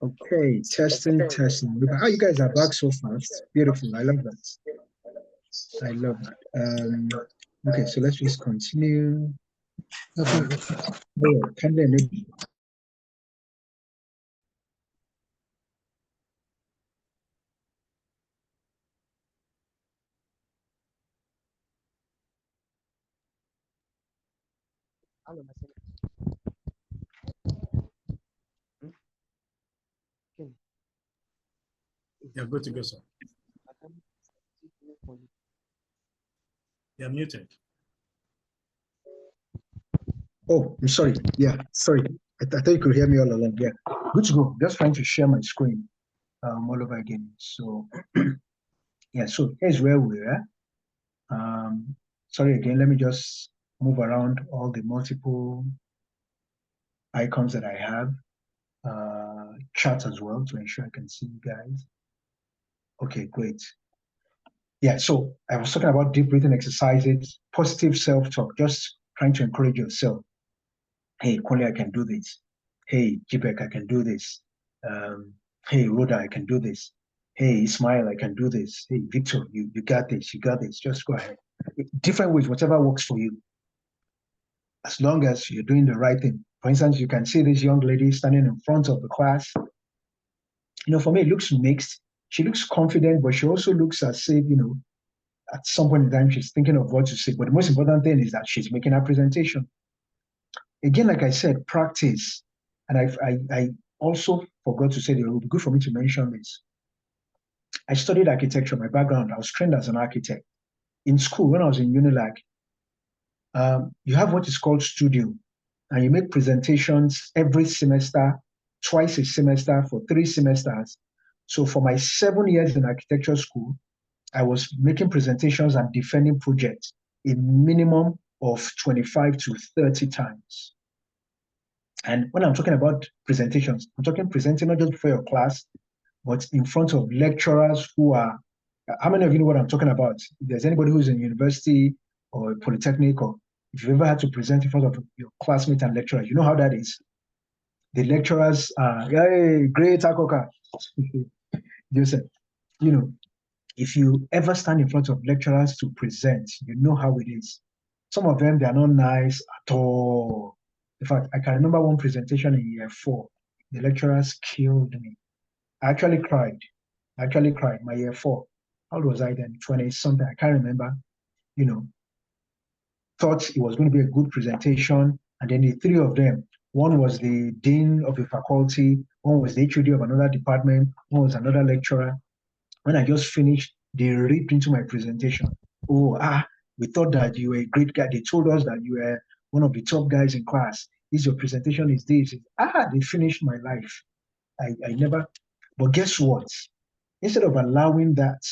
Okay, testing. Look at how you guys are back so fast. Beautiful. I love that. I love that. Okay, so let's just continue. Kunle, You're good to go, sir. You're muted. Oh, I'm sorry. Yeah, sorry. I thought you could hear me all along. Yeah, good to go. Just trying to share my screen all over again. So, yeah, so here's where we're at. Sorry again, let me just move around all the multiple icons that I have. Chat as well to ensure I can see you guys. Okay, great. Yeah, so I was talking about deep breathing exercises, positive self-talk, just trying to encourage yourself. Hey, Kunle, I can do this. Hey, Jibek, I can do this. Hey, Rhoda, I can do this. Hey, Ismail, I can do this. Hey, Victor, you got this. You got this. Just go ahead. Different ways, whatever works for you. As long as you're doing the right thing. For instance, you can see this young lady standing in front of the class. For me, it looks mixed. She looks confident, but she also looks as if, at some point in time, she's thinking of what to say. But the most important thing is that she's making her presentation. Again, like I said, practice. And I also forgot to say that it would be good for me to mention this. I studied architecture. My background, I was trained as an architect. In school, when I was in UNILAG, you have what is called studio, and you make presentations every semester, twice a semester for 3 semesters. So for my 7 years in architecture school, I was making presentations and defending projects a minimum of 25 to 30 times. And when I'm talking about presentations, I'm talking presenting not just for your class, but in front of lecturers who are, how many of you know what I'm talking about? If there's anybody who's in university or polytechnic, or if you've ever had to present in front of your classmates and lecturers, you know how that is. The lecturers are, hey, great, Akoka. Joseph, if you ever stand in front of lecturers to present, you know how it is. Some of them, they are not nice at all. In fact, I can remember one presentation in year 4. The lecturers killed me. I actually cried. My year 4. How old was I then? 20 something. I can't remember. Thought it was going to be a good presentation. And then the 3 of them, one was the dean of the faculty, one was the HOD of another department, one was another lecturer. When I just finished, they ripped into my presentation. Oh, we thought that you were a great guy. They told us that you were one of the top guys in class. Your presentation is this. They finished my life. I never, but guess what? Instead of allowing that,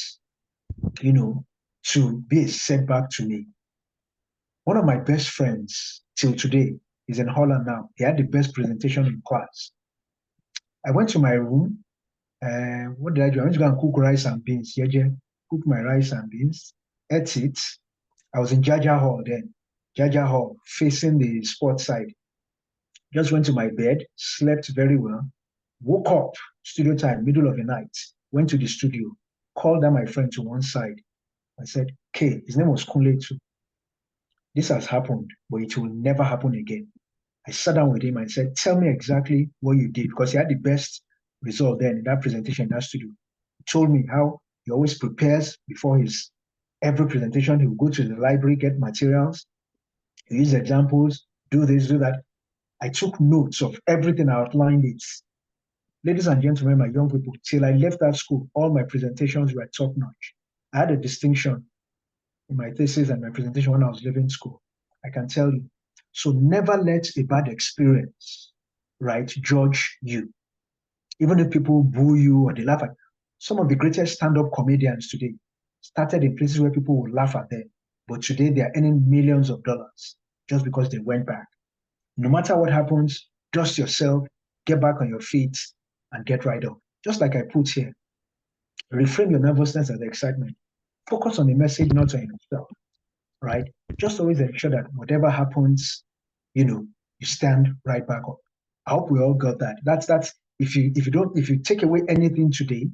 to be a setback to me, one of my best friends till today is in Holland now. He had the best presentation in class. I went to my room. What did I do? I went to go and cook rice and beans. Cook my rice and beans, ate it. I was in Jaja Hall then. Jaja Hall, facing the sports side. Just went to my bed, slept very well, woke up, studio time, middle of the night, went to the studio, called down my friend to one side. I said, K, his name was Kunle too. This has happened, but it will never happen again. I sat down with him and said, tell me exactly what you did, because he had the best result then in that presentation in that studio. He told me how he always prepares before his every presentation. He will go to the library, get materials, he use examples, do this, do that. I took notes of everything, I outlined it. Ladies and gentlemen, my young people, till I left that school, all my presentations were top notch. I had a distinction in my thesis and my presentation when I was leaving school. I can tell you. So never let a bad experience, right, judge you. Even if people boo you or they laugh at you. Some of the greatest stand-up comedians today started in places where people would laugh at them, but today they are earning millions of dollars just because they went back. No matter what happens, dust yourself, get back on your feet, and get right up. Just like I put here, reframe your nervousness as excitement. Focus on the message, not on yourself, right? Just always ensure that whatever happens, you stand right back up. I hope we all got that. That's if you take away anything today,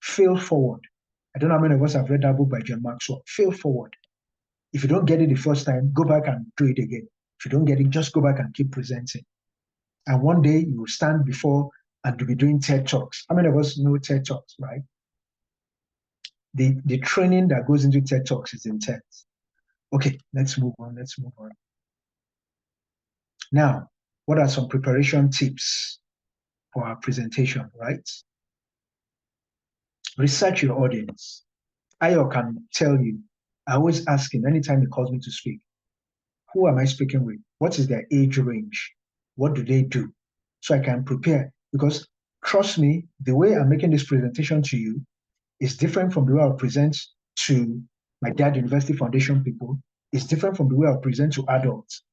fail forward. I don't know how many of us have read that book by John Maxwell. Fail forward. If you don't get it the first time, go back and do it again. If you don't get it, just go back and keep presenting. And one day you will stand before and you'll be doing TED Talks. How many of us know TED Talks, right? The training that goes into TED Talks is intense. Okay, let's move on. Now, what are some preparation tips for our presentation, right? Research your audience. Ayo can tell you, I always ask him anytime he calls me to speak, who am I speaking with? What is their age range? What do they do? So I can prepare. Because trust me, the way I'm making this presentation to you is different from the way I'll present to my dad University Foundation people. It's different from the way I'll present to adults.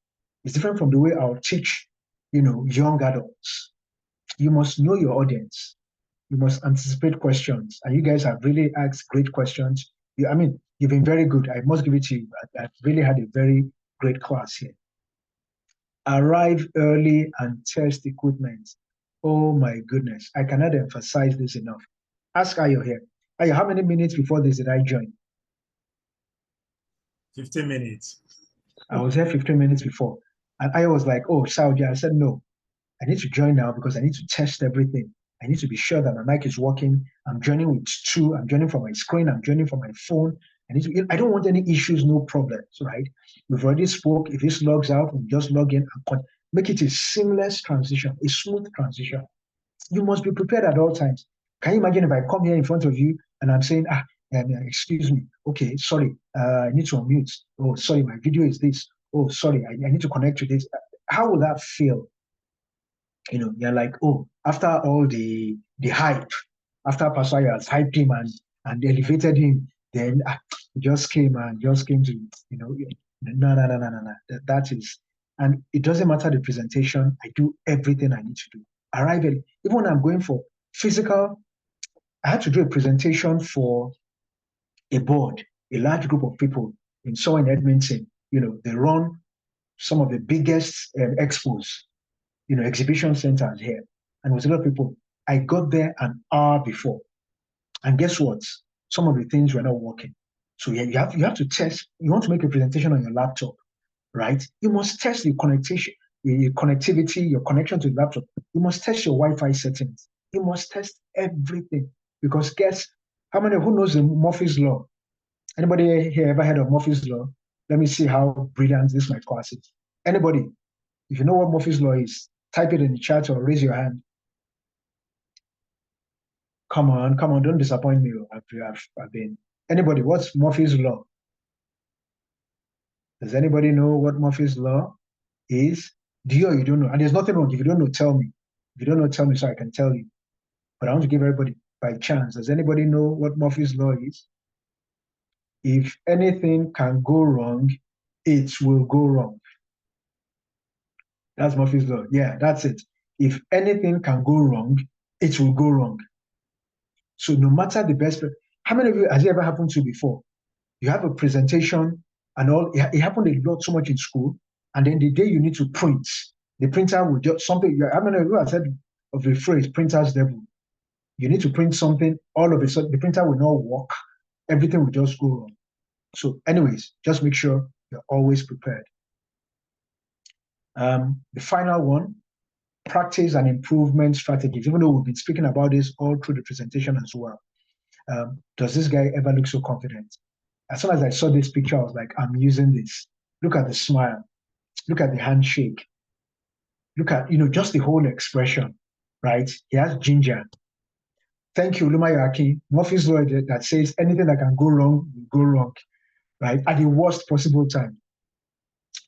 It's different from the way I'll teach, young adults. You must know your audience. You must anticipate questions. And you guys have really asked great questions. You've been very good. I must give it to you. I've really had a very great class here. Arrive early and test equipment. Oh my goodness. I cannot emphasize this enough. Ask Ayo here. Ayo, how many minutes before this did I join? 15 minutes. I was here 15 minutes before. And Ayo was like, oh, Saudi. I said, no, I need to join now because I need to test everything. I need to be sure that my mic is working. I'm joining with two. I'm joining from my screen. I'm joining from my phone. I don't want any issues, no problems, right? We've already spoke. If this logs out, we just log in and make it a seamless transition, a smooth transition. You must be prepared at all times. Can you imagine if I come here in front of you and I'm saying, excuse me, okay, sorry, I need to unmute. Oh, sorry, my video is this. Oh, sorry, I need to connect to this. How will that feel? You're like, oh, after all the hype, after Pastor has hyped him and elevated him, then just came to, no. That is, and it doesn't matter the presentation. I do everything I need to do. Arrive early. Even when I'm going for physical, I had to do a presentation for a board, a large group of people in Edmonton. They run some of the biggest expos, exhibition centers here. And it was a lot of people. I got there an hour before. And guess what? Some of the things were not working. So you have to test. You want to make a presentation on your laptop, right? You must test the connectivity, your connection to the laptop. You must test your Wi-Fi settings. You must test everything. Because who knows the Murphy's Law? Anybody here ever heard of Murphy's Law? Let me see how brilliant this my class is. Anybody? If you know what Murphy's Law is, type it in the chat or raise your hand. Come on, don't disappoint me. I've been. Anybody, what's Murphy's Law? Does anybody know what Murphy's Law is? Do you or you don't know? And there's nothing wrong. If you don't know, tell me. If you don't know, tell me so I can tell you. But I want to give everybody by chance. Does anybody know what Murphy's Law is? If anything can go wrong, it will go wrong. That's Murphy's Law. Yeah, that's it. If anything can go wrong, it will go wrong. So no matter the best, how many of you has it ever happened to before? You have a presentation and all, it happened a lot so much in school, and then the day you need to print, the printer will just something, how many of you have said of the phrase printer's devil? You need to print something, all of a sudden the printer will not work, everything will just go wrong. So anyways, just make sure you're always prepared. The final one, practice and improvement strategies, even though we've been speaking about this all through the presentation as well. Does this guy ever look so confident? As soon as I saw this picture, I was like, I'm using this. Look at the smile. Look at the handshake. Look at, just the whole expression, right? He has ginger. Thank you, Lumayaki. Murphy's Law that says anything that can go wrong, will go wrong, right? At the worst possible time.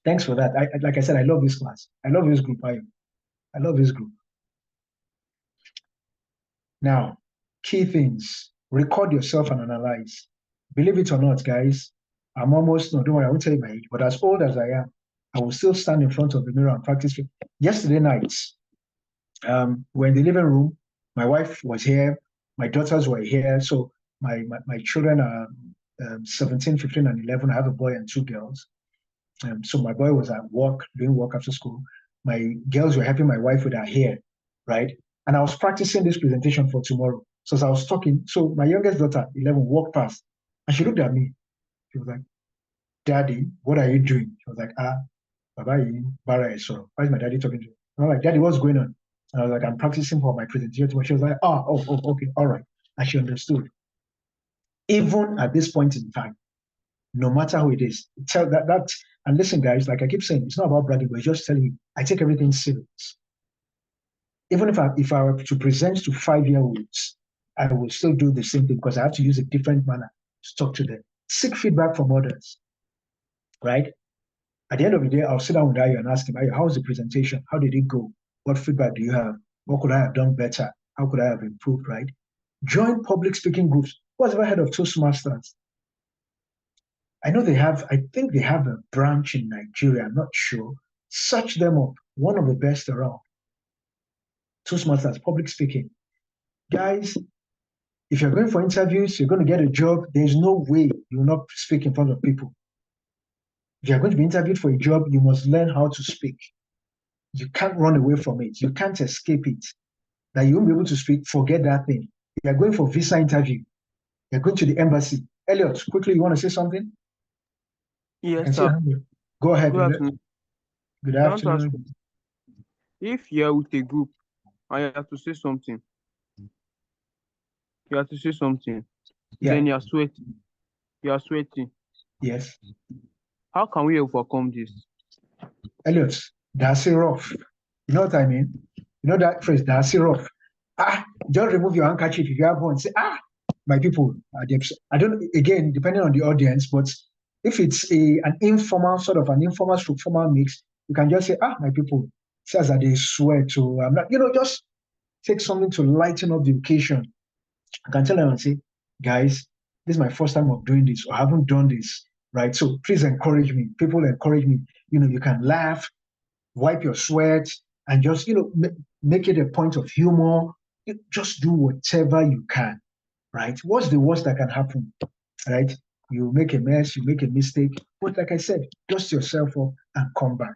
Thanks for that. Like I said, I love this class. I love this group. I love this group. Now, key things. Record yourself and analyze. Believe it or not, guys, I'm almost, no, don't worry, I won't tell you my age, but as old as I am, I will still stand in front of the mirror and practice. Yesterday night, we're in the living room. My wife was here. My daughters were here. So my children are 17, 15, and 11. I have a boy and two girls. So my boy was at work, doing work after school. my girls were helping my wife with her hair, right? And I was practicing this presentation for tomorrow. So as I was talking, so my youngest daughter, 11, walked past and she looked at me. She was like, Daddy, what are you doing? She was like, Baba, Bara Esoro. Why is my daddy talking to you? And I'm like, Daddy, what's going on? And I was like, I'm practicing for my presentation tomorrow. She was like, okay, all right. And she understood. Even at this point in time, no matter who it is, tell that and listen, guys, like I keep saying, it's not about bragging, but it's just telling you, I take everything serious. Even if I were to present to 5-year-olds, I will still do the same thing because I have to use a different manner to talk to them. Seek feedback from others, right? At the end of the day, I'll sit down with Ayo and ask him, Ayo, how was the presentation? How did it go? What feedback do you have? What could I have done better? How could I have improved, right? Join public speaking groups. Who has ever heard of Toastmasters? I know I think they have a branch in Nigeria. I'm not sure. Search them up. One of the best around. Toastmasters, public speaking. Guys, if you're going for interviews, you're going to get a job, there's no way you will not speak in front of people. If you're going to be interviewed for a job, you must learn how to speak. You can't run away from it. You can't escape it. That you won't be able to speak, forget that thing. You're going for visa interview. You're going to the embassy. Elliot, quickly, you want to say something? Yes, sir. Go ahead. Good afternoon. Good afternoon. If you're with a group and you have to say something, Yeah. Then you're sweating. Yes. How can we overcome this? Elliot, that's rough. You know what I mean? You know that phrase, that's rough. Just remove your handkerchief if you have one. Say, my people, I don't, again, depending on the audience, but if it's an informal stroke formal mix, you can just say, my people, says that they swear to, I'm not, just take something to lighten up the occasion. I can tell them and say, guys, this is my first time of doing this, or I haven't done this, right? So please encourage me. People encourage me. You can laugh, wipe your sweat, and just, make it a point of humor. Just do whatever you can, right? What's the worst that can happen, right? You make a mess, you make a mistake, but like I said, dust yourself up and come back.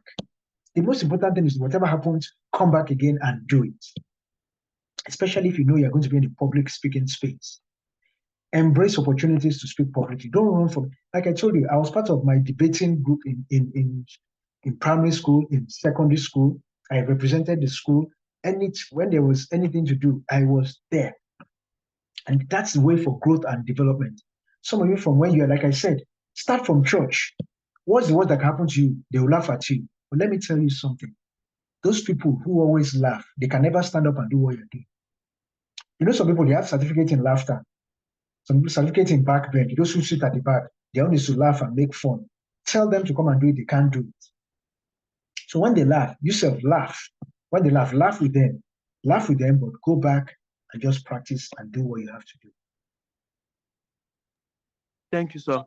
The most important thing is whatever happens, come back again and do it. Especially if you know you're going to be in the public speaking space. Embrace opportunities to speak publicly. Don't run from, like I told you, I was part of my debating group in primary school, in secondary school. I represented the school, and when there was anything to do, I was there. And that's the way for growth and development. Some of you from when you are, like I said, start from church. What's the worst that can happen to you? They will laugh at you. But let me tell you something. Those people who always laugh, they can never stand up and do what you're doing. Some people, they have certificate in laughter. Some people certificate in backbend. Those who sit at the back, they only to laugh and make fun. Tell them to come and do it, they can't do it. So when they laugh, yourself laugh. When they laugh with them. Laugh with them, but go back and just practice and do what you have to do. Thank you, sir.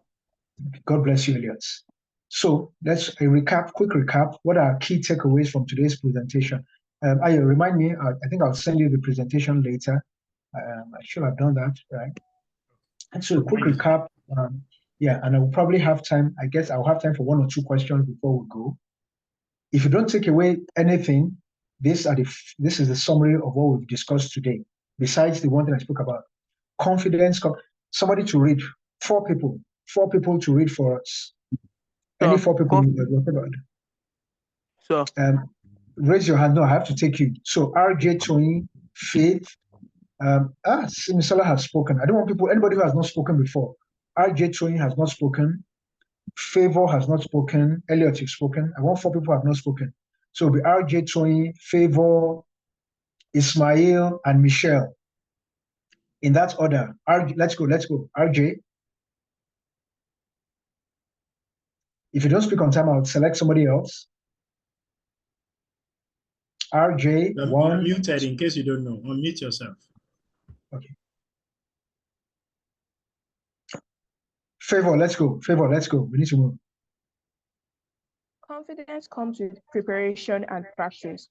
God bless you, Elliot. So let's quick recap. What are key takeaways from today's presentation? Ayo, remind me, I think I'll send you the presentation later. I should have done that, right? And so a quick recap. And I will probably have time. I guess I'll have time for 1 or 2 questions before we go. If you don't take away anything, this is the summary of what we've discussed today. Besides the one thing I spoke about, confidence. Somebody to read. 4 people to read for us. Any 4 people? So, raise your hand. No, I have to take you. So RJ, Tony, Faith. Simisala has spoken. I don't want anybody who has not spoken before. RJ Tony has not spoken. Favor has not spoken. Elliot, you've spoken. I want 4 people who have not spoken. So it'll be RJ Tony, Favor, Ismail, and Michelle. In that order. Let's go. RJ. If you don't speak on time, I'll select somebody else. RJ, You're muted in case you don't know. Unmute yourself. Okay. Favor, let's go. We need to move. Confidence comes with preparation and practice.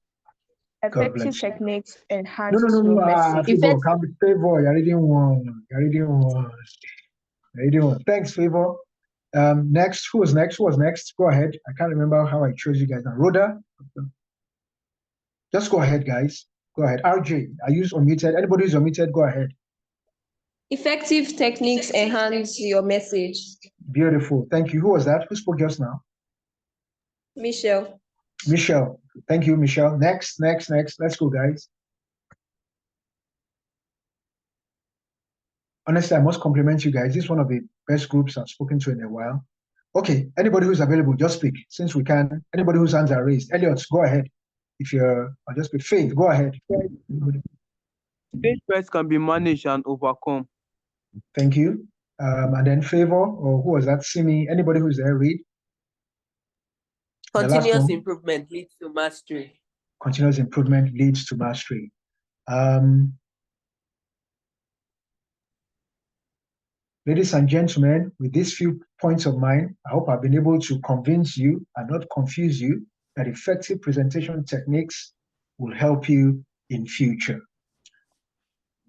Effective techniques enhance No. Favor, you're reading one. Thanks, Favor. Next, who was next? Go ahead. I can't remember how I chose you guys now. Rhoda? Just go ahead, guys. Go ahead. RJ, are you unmuted? Anybody who's unmuted, go ahead. Effective techniques enhance your message. Beautiful. Thank you. Who was that? Who spoke just now? Michelle. Michelle. Thank you, Michelle. Next. Let's go, guys. Honestly, I must compliment you guys. This is one of the best groups I've spoken to in a while. Okay, anybody who's available, just speak. Since we can, anybody whose hands are raised. Elliot, go ahead. If you're, I'll just speak. Faith, go ahead. Stage fright can be managed and overcome. Thank you. And then Favor, or who was that? Simi, anybody who's there, read. Continuous improvement leads to mastery. Continuous improvement leads to mastery. Ladies and gentlemen, with these few points of mine, I hope I've been able to convince you and not confuse you that effective presentation techniques will help you in future.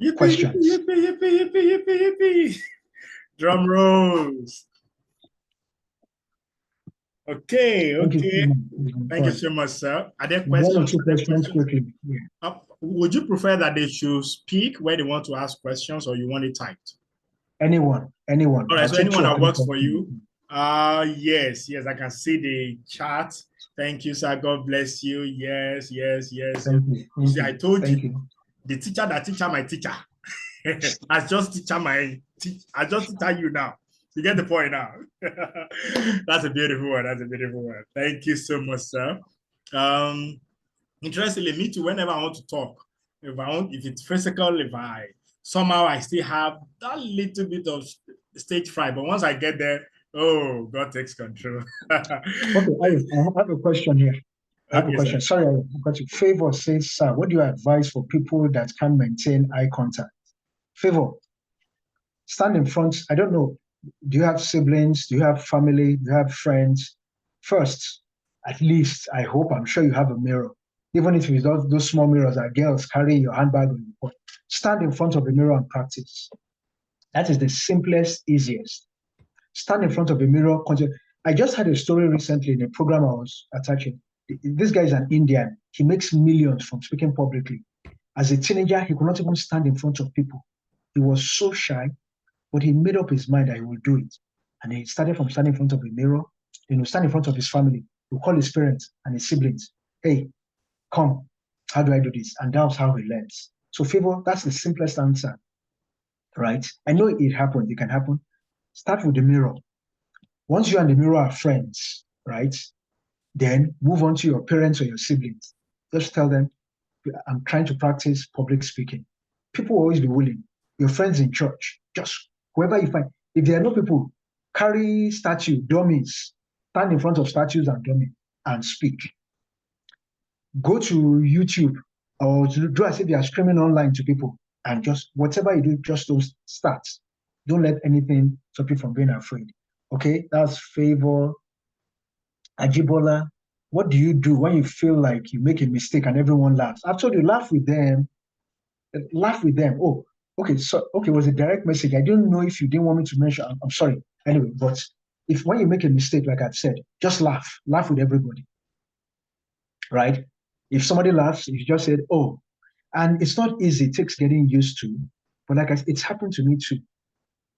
Yippee, Questions? Yippee. Drum rolls. Okay. Thank you so much, sir. Are there questions? One or two questions quickly. Yeah. Would you prefer that they should speak where they want to ask questions, or you want it typed? Anyone. All right, so anyone that works for you. questions. Yes, I can see the chat. Thank you, sir. God bless you. Yes. Thank you. You see, I told Thank you, the teacher that teacher my teacher. I just teacher you now. You get the point now. That's a beautiful one. Thank you so much, sir. Interestingly, me too, whenever I want to talk, if it's physical, if I somehow I still have that little bit of stage fright, but once I get there, oh, God takes control. Okay, I have a question here. I have a question. Sir. Sorry, I forgot to. Favor says, sir, what do you advise for people that can maintain eye contact? Favor, stand in front. I don't know. Do you have siblings? Do you have family? Do you have friends? First, at least, I hope, I'm sure you have a mirror. Even if it's those small mirrors that girls carry in your handbag or your pocket. Stand in front of the mirror and practice. That is the simplest, easiest. Stand in front of a mirror. I just had a story recently in a program I was attaching. This guy is an Indian. He makes millions from speaking publicly. As a teenager, he could not even stand in front of people. He was so shy, but he made up his mind that he would do it. And he started from standing in front of a mirror, stand in front of his family. He'll call his parents and his siblings. Hey, come, how do I do this? And that's how he learns. So Favor, that's the simplest answer, right? I know it happened, it can happen. Start with the mirror. Once you and the mirror are friends, right? Then move on to your parents or your siblings. Just tell them, I'm trying to practice public speaking. People will always be willing. Your friends in church, just whoever you find. If there are no people, carry statue, dummies, stand in front of statues and dummies and speak. Go to YouTube or do as if you are streaming online to people and just whatever you do, just don't start. Don't let anything stop you from being afraid. Okay, that's Favor. Ajibola, what do you do when you feel like you make a mistake and everyone laughs? I've told you, laugh with them. Oh, okay, so it was a direct message. I didn't know if you didn't want me to mention. I'm sorry. Anyway, but when you make a mistake, like I've said, just laugh with everybody, right? If somebody laughs, you just said, oh, and it's not easy. It takes getting used to, but like it's happened to me too.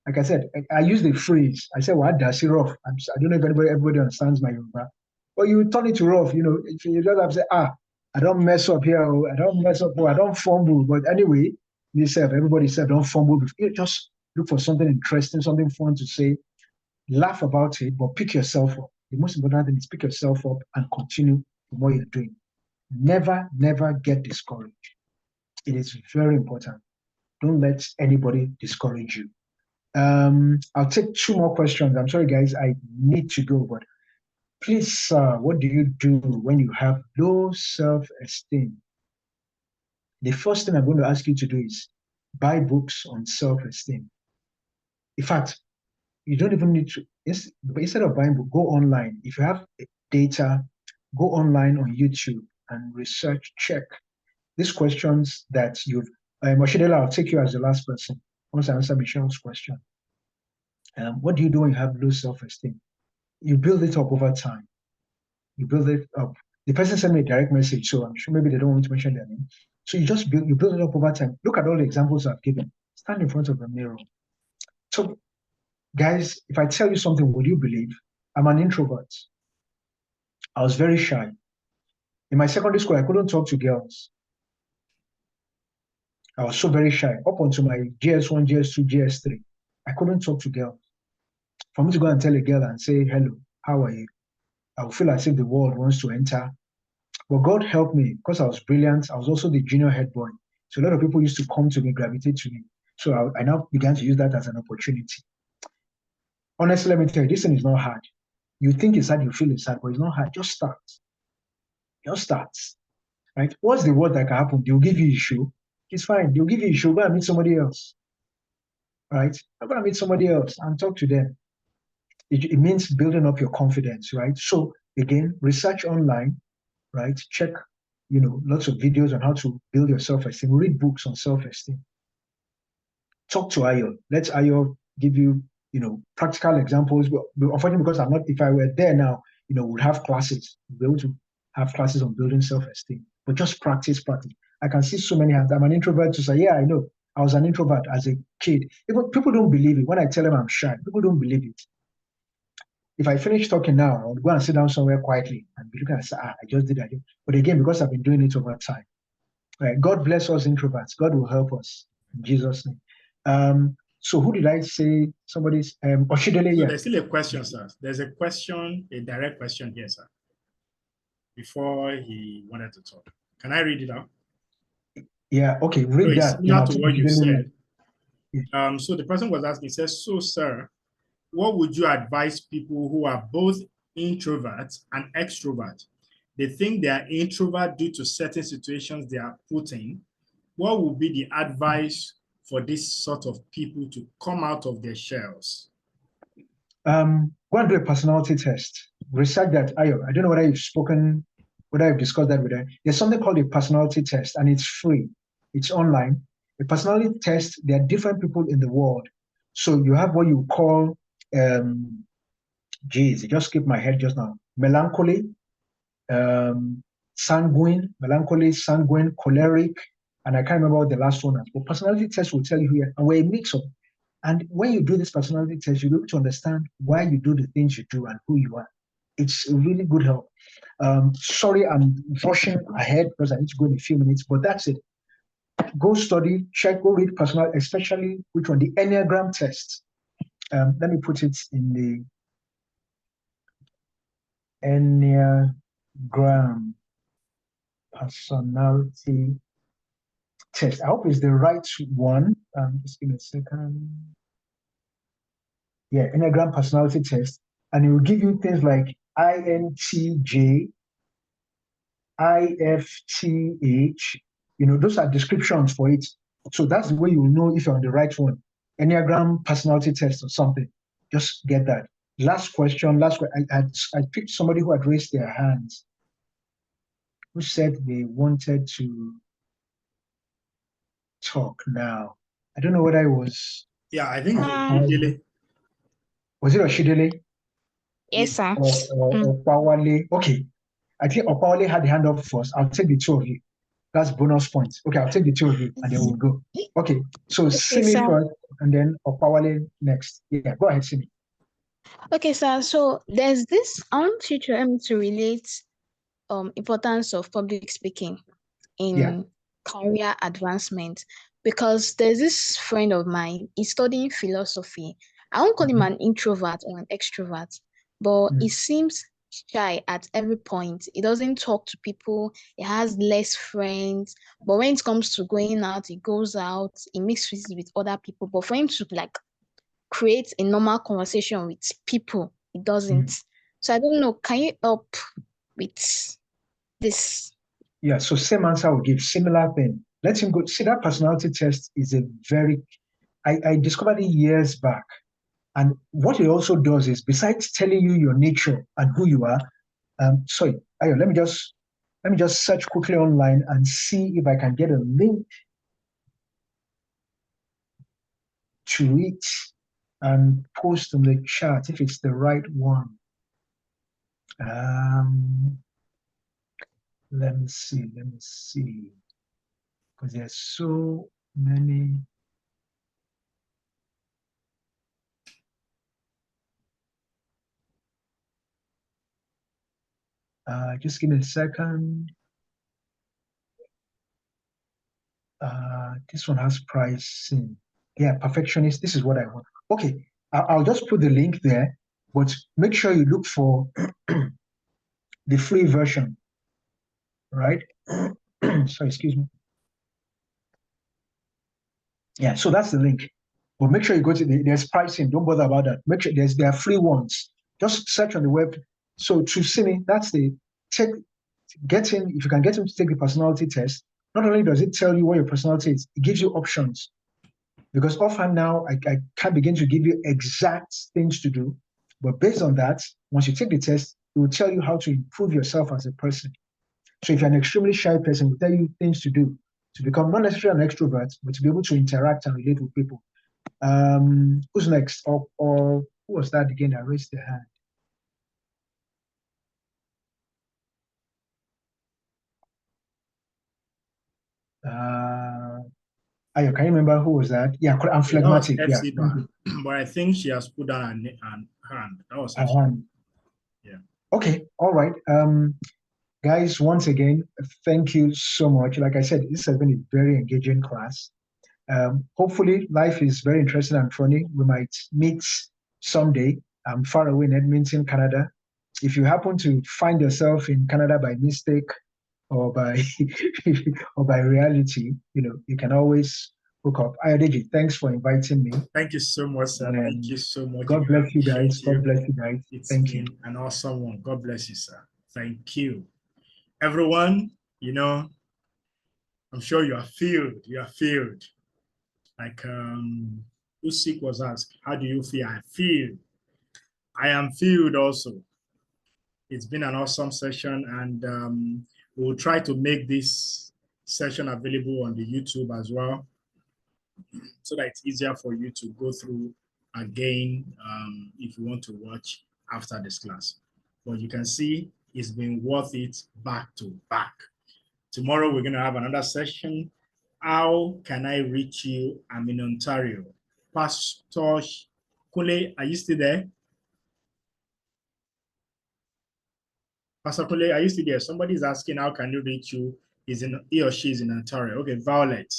Like I said, I use the phrase. I said, "What does it rough?" I don't know if everybody understands my Yoruba. But you turn it to rough, if you just have to say, I don't mess up here, I don't mess up, I don't fumble. But anyway, everybody said, don't fumble. Just look for something interesting, something fun to say. Laugh about it, but pick yourself up. The most important thing is pick yourself up and continue what you're doing. Never, never get discouraged. It is very important. Don't let anybody discourage you. I'll take 2 more questions. I'm sorry, guys, I need to go, but please, what do you do when you have low self-esteem? The first thing I'm going to ask you to do is buy books on self-esteem. In fact, you don't even need to, instead of buying books, go online. If you have data, go online on YouTube and research, check these questions that you've, Moshidela, I'll take you as the last person once I answer Michelle's question. What do you do when you have low self-esteem? You build it up over time. You build it up The person sent me a direct message, so I'm sure maybe they don't want to mention their name. So you just build it up over time. Look at all the examples I've given. Stand in front of the mirror. So, guys, if I tell you something, would you believe? I'm an introvert. I was very shy. In my secondary school, I couldn't talk to girls. I was so very shy. Up until my GS1, GS2, GS3, I couldn't talk to girls. For me to go and tell a girl and say, hello, how are you? I would feel as if the world wants to enter. But God helped me because I was brilliant. I was also the junior head boy. So a lot of people used to come to me, gravitate to me. So I now began to use that as an opportunity. Honestly, let me tell you, this thing is not hard. You think it's hard, you feel it's hard, but it's not hard. Just start. Just start. Right? What's the worst that can happen? They'll give you a show. It's fine. They'll give you a show. Go and meet somebody else. Right? I'm going to meet somebody else and talk to them. It means building up your confidence, right? So again, research online, right? Check, lots of videos on how to build your self-esteem. Read books on self-esteem. Talk to Ayo. Let Ayo give you, practical examples. But unfortunately, because if I were there now, we'd have classes. We'd be able to have classes on building self-esteem. But just practice. I can see so many hands. I'm an introvert to say, yeah, I know. I was an introvert as a kid. Even people don't believe it. When I tell them I'm shy, people don't believe it. If I finish talking now, I'll go and sit down somewhere quietly and be looking and say, I just did that. But again, because I've been doing it over time. Right? God bless us introverts. God will help us in Jesus' name. So who did I say? Somebody's Oshidele. So Yeah. there's still a question, sir. There's a question, a direct question here, sir. Before he wanted to talk. Can I read it out? Yeah, okay, read so that. Similar to what you said. Yeah. So the person was asking, says, so sir, what would you advise people who are both introverts and extroverts? They think they are introvert due to certain situations they are put in. What would be the advice for this sort of people to come out of their shells? Go and do a personality test. Research that. I don't know whether you've discussed that with them. There's something called a personality test, and it's free. It's online. A personality test, there are different people in the world. So you have what you call, it just skipped my head just now. Melancholy, sanguine, choleric, and I can't remember what the last one is. But personality test will tell you here, and we're a mix of. And when you do this personality test, you'll be able to understand why you do the things you do and who you are. It's a really good help. Sorry, I'm rushing ahead because I need to go in a few minutes, but that's it. Go study, check, go read personal, especially which one, the Enneagram test. Let me put it in the Enneagram personality test. I hope it's the right one. Just give me a second. Yeah, Enneagram personality test. And it will give you things like INTJ, IFTH. Those are descriptions for it. So that's the way you will know if you're on the right one. Enneagram personality test or something. Just get that. Last question. I picked somebody who had raised their hands, who said they wanted to talk now. I don't know whether it was. Yeah, I think was it Oshidele? Yes, sir. Or Pawale? Okay. I think Opawale had the hand up first. I'll take the two of you. That's bonus points. Okay, I'll take the two of you and then we'll go. Okay, so Simi first and then Opawale next. Yeah, go ahead, Simi. Okay, sir. So there's this, I want you to relate importance of public speaking in career advancement, because there's this friend of mine, he's studying philosophy. I won't call him an introvert or an extrovert, but he seems shy at every point. He doesn't talk to people. He has less friends. But when it comes to going out, he goes out, he mixes with other people. But for him to create a normal conversation with people, he doesn't. So I don't know, can you help with this? Yeah, so same answer I will give, similar thing. Let him go. See, that personality test is I discovered it years back. And what it also does is, besides telling you your nature and who you are, sorry, Ayo, let me just search quickly online and see if I can get a link to it and post in the chat if it's the right one. Let me see. Because there's so many. Just give me a second. This one has pricing. Yeah, perfectionist. This is what I want. Okay, I'll just put the link there, but make sure you look for the free version, right? Sorry, excuse me. Yeah, so that's the link. But make sure you go to there's pricing. Don't bother about that. Make sure there are free ones. Just search on the web. So to Simi, that's the check. If you can get him to take the personality test, not only does it tell you what your personality is, it gives you options. Because offhand now, I can't begin to give you exact things to do. But based on that, once you take the test, it will tell you how to improve yourself as a person. So if you're an extremely shy person, it will tell you things to do to become not necessarily an extrovert, but to be able to interact and relate with people. Who's next? Or who was that again that raised their hand? Ayo, can you remember who was that? Yeah, I'm phlegmatic. That was FC Yeah. But I think she has put down her hand. That was her hand. Yeah. Okay, all right. Guys, once again, thank you so much. Like I said, this has been a very engaging class. Hopefully, life is very interesting and funny. We might meet someday. I'm far away in Edmonton, Canada. If you happen to find yourself in Canada by mistake or by or by reality, you can always hook up. Ayodeji, thanks for inviting me. Thank you so much, sir. Thank you so much. God bless you guys. God bless you guys. Thank you. An awesome one. God bless you, sir. Thank you. Everyone, I'm sure you are filled. You are filled. Like Usik was asked, how do you feel? I feel. I am filled also. It's been an awesome session, and we'll try to make this session available on the YouTube as well, so that it's easier for you to go through again if you want to watch after this class. But you can see it's been worth it back to back. Tomorrow we're going to have another session. How can I reach you? I'm in Ontario. Pastor Kunle, are you still there? Pastor Kunle, are you still there? Somebody's asking, how can you reach you? He or she is in Ontario. Okay, Violet.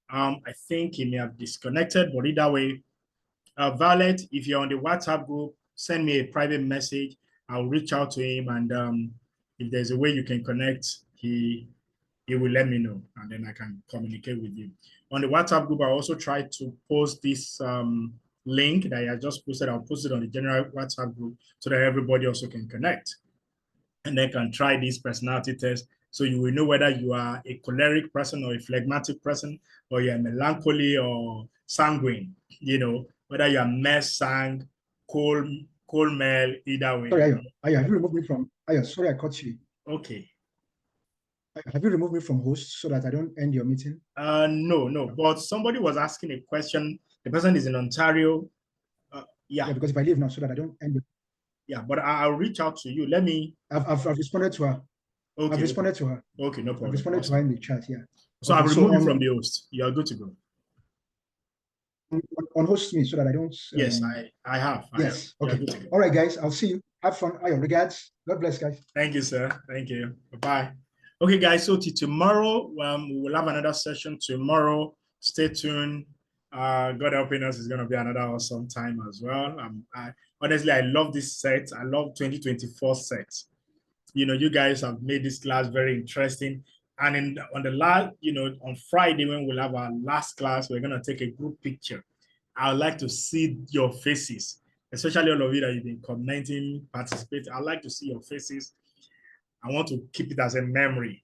I think he may have disconnected, but either way, Violet, if you're on the WhatsApp group, send me a private message. I'll reach out to him, and if there's a way you can connect, he will let me know, and then I can communicate with you. On the WhatsApp group, I also try to post this link that I just posted. I'll post it on the general WhatsApp group so that everybody also can connect, and they can try this personality test. So you will know whether you are a choleric person or a phlegmatic person, or you're melancholy or sanguine, whether you're mess, sang, cold male, either way. Sorry, Ayo, have you removed me from, sorry I caught you. Okay. Have you removed me from host so that I don't end your meeting? No, but somebody was asking a question. The person is in Ontario. Yeah, because if I leave now so that I don't end it. Yeah, but I'll reach out to you. Let me. I've responded to her. Okay. I've responded to her. Okay, no problem. I've responded to her in the chat, yeah. So I've removed you from the host. You are good to go. On host me so that I don't. Yes, I have. Yes. Okay. All right, guys. I'll see you. Have fun. Regards. God bless, guys. Thank you, sir. Thank you. Bye-bye. Okay, guys. So till tomorrow, we will have another session tomorrow. Stay tuned. God helping us is going to be another awesome time as well. Honestly, I love this set. I love 2024 sets. You guys have made this class very interesting. And on the last, on Friday, when we'll have our last class, we're going to take a group picture. I would like to see your faces, especially all of you that you've been commenting, participating. I'd like to see your faces. I want to keep it as a memory.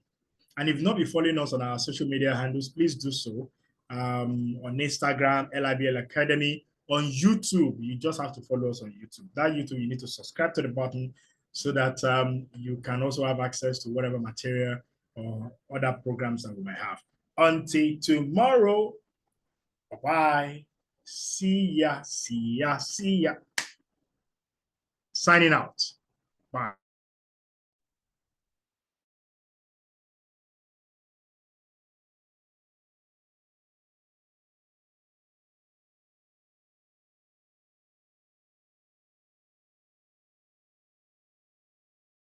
And if not be following us on our social media handles, please do so. On Instagram, LIBL Academy. On YouTube, you just have to follow us on YouTube. That YouTube, you need to subscribe to the button so that you can also have access to whatever material or other programs that we might have. Until tomorrow, bye-bye. See ya. Signing out. Bye.